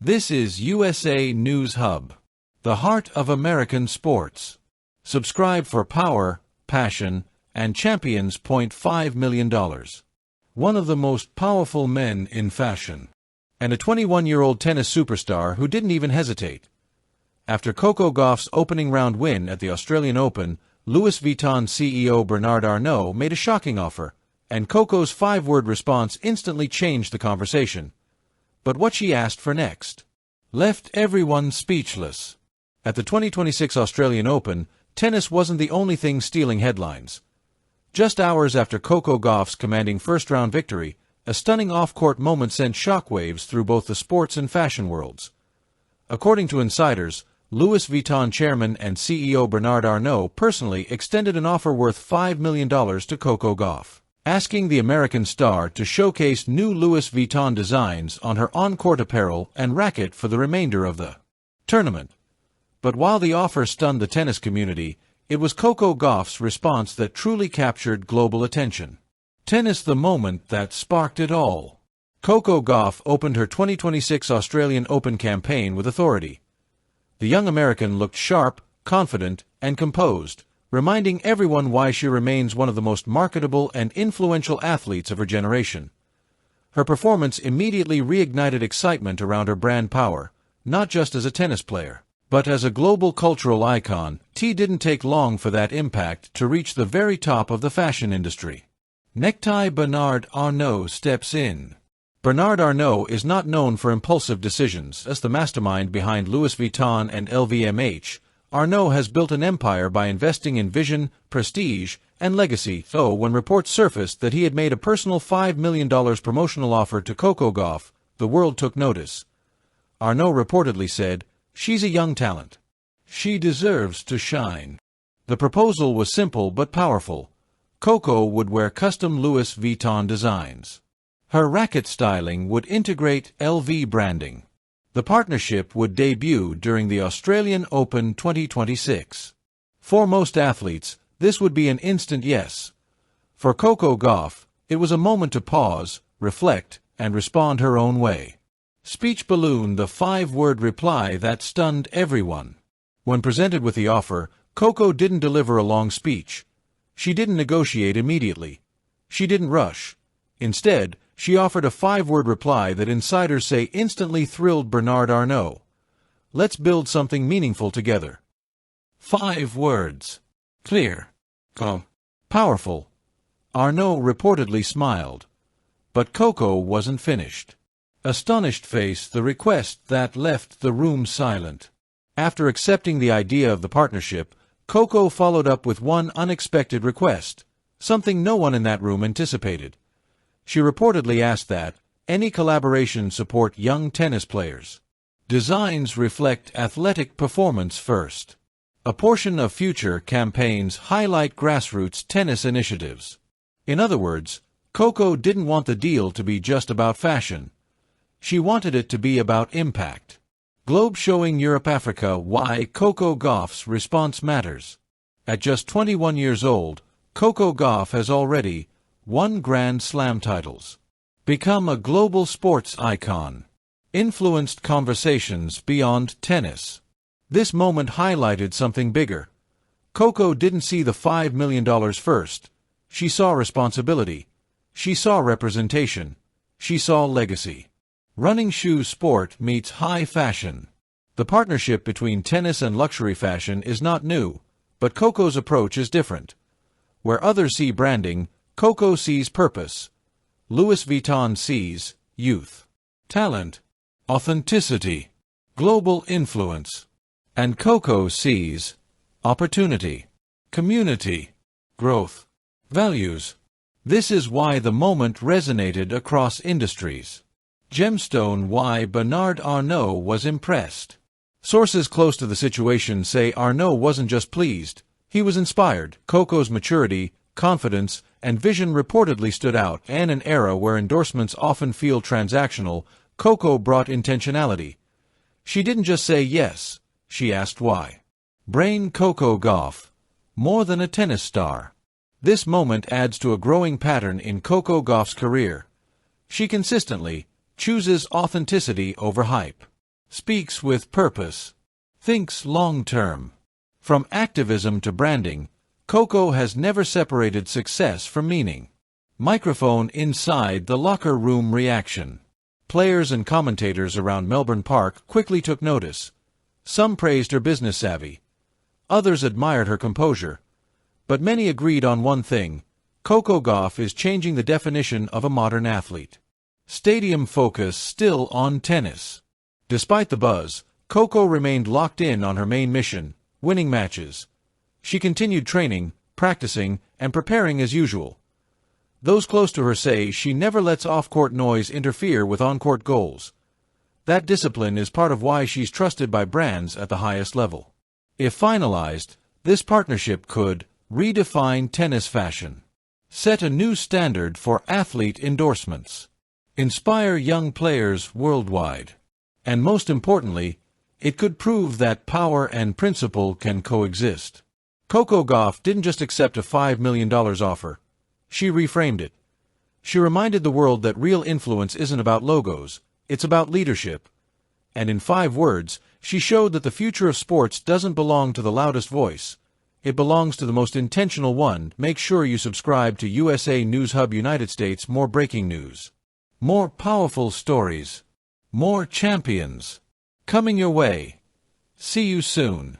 This is USA News Hub, the heart of American sports. Subscribe for power, passion, and champions. $5 million. One of the most powerful men in fashion. And a 21-year-old tennis superstar who didn't even hesitate. After Coco Gauff's opening round win at the Australian Open, Louis Vuitton CEO Bernard Arnault made a shocking offer, and Coco's 5-word response instantly changed the conversation. But what she asked for next left everyone speechless. At the 2026 Australian Open, tennis wasn't the only thing stealing headlines. Just hours after Coco Gauff's commanding first-round victory, a stunning off-court moment sent shockwaves through both the sports and fashion worlds. According to insiders, Louis Vuitton chairman and CEO Bernard Arnault personally extended an offer worth $5 million to Coco Gauff, asking the American star to showcase new Louis Vuitton designs on her on-court apparel and racket for the remainder of the tournament. But while the offer stunned the tennis community, it was Coco Gauff's response that truly captured global attention. Tennis, the moment that sparked it all. Coco Gauff opened her 2026 Australian Open campaign with authority. The young American looked sharp, confident, and composed, reminding everyone why she remains one of the most marketable and influential athletes of her generation. Her performance immediately reignited excitement around her brand power, not just as a tennis player, but as a global cultural icon. It didn't take long for that impact to reach the very top of the fashion industry. Necktie. Bernard Arnault steps in. Bernard Arnault is not known for impulsive decisions. As the mastermind behind Louis Vuitton and LVMH, Arnault has built an empire by investing in vision, prestige, and legacy. So, when reports surfaced that he had made a personal $5 million promotional offer to Coco Gauff, the world took notice. Arnault reportedly said, "She's a young talent. She deserves to shine." The proposal was simple but powerful. Coco would wear custom Louis Vuitton designs. Her racket styling would integrate LV branding. The partnership would debut during the Australian Open 2026. For most athletes, this would be an instant yes. For Coco Gauff, it was a moment to pause, reflect, and respond her own way. Speech balloon. The 5-word reply that stunned everyone. When presented with the offer, Coco didn't deliver a long speech. She didn't negotiate immediately. She didn't rush. Instead, she offered a 5-word reply that insiders say instantly thrilled Bernard Arnault. "Let's build something meaningful together." 5 words. Clear. Calm. Powerful. Arnault reportedly smiled. But Coco wasn't finished. Astonished face. The request that left the room silent. After accepting the idea of the partnership, Coco followed up with one unexpected request, something no one in that room anticipated. She reportedly asked that any collaboration support young tennis players. Designs reflect athletic performance first. A portion of future campaigns highlight grassroots tennis initiatives. In other words, Coco didn't want the deal to be just about fashion. She wanted it to be about impact. Globe showing Europe Africa why Coco Gauff's response matters. At just 21 years old, Coco Gauff has already won Grand Slam titles, become a global sports icon, influenced conversations beyond tennis. This moment highlighted something bigger. Coco didn't see the $5 million first. She saw responsibility. She saw representation. She saw legacy. Running shoe sport meets high fashion. The partnership between tennis and luxury fashion is not new, but Coco's approach is different. Where others see branding, Coco sees purpose. Louis Vuitton sees youth, talent, authenticity, global influence. And Coco sees opportunity, community, growth, values. This is why the moment resonated across industries. Gemstone. Why Bernard Arnault was impressed. Sources close to the situation say Arnault wasn't just pleased, he was inspired. Coco's maturity, confidence, and vision reportedly stood out. In an era where endorsements often feel transactional, Coco brought intentionality. She didn't just say yes, she asked why. Brain. Coco Gauff, more than a tennis star. This moment adds to a growing pattern in Coco Gauff's career. She consistently chooses authenticity over hype. speaks with purpose, thinks long-term. From activism to branding, Coco has never separated success from meaning. Microphone inside the locker room reaction. Players and commentators around Melbourne Park quickly took notice. Some praised her business savvy. Others admired her composure. But many agreed on one thing: Coco Gauff is changing the definition of a modern athlete. Stadium focus still on tennis. Despite the buzz, Coco remained locked in on her main mission: winning matches. She continued training, practicing, and preparing as usual. Those close to her say she never lets off-court noise interfere with on-court goals. That discipline is part of why she's trusted by brands at the highest level. If finalized, this partnership could redefine tennis fashion, set a new standard for athlete endorsements, inspire young players worldwide, and most importantly, it could prove that power and principle can coexist. Coco Gauff didn't just accept a $5 million offer. She reframed it. She reminded the world that real influence isn't about logos, it's about leadership. And in 5 words, she showed that the future of sports doesn't belong to the loudest voice. It belongs to the most intentional one. Make sure you subscribe to USA News Hub United States. More breaking news, more powerful stories, more champions coming your way. See you soon.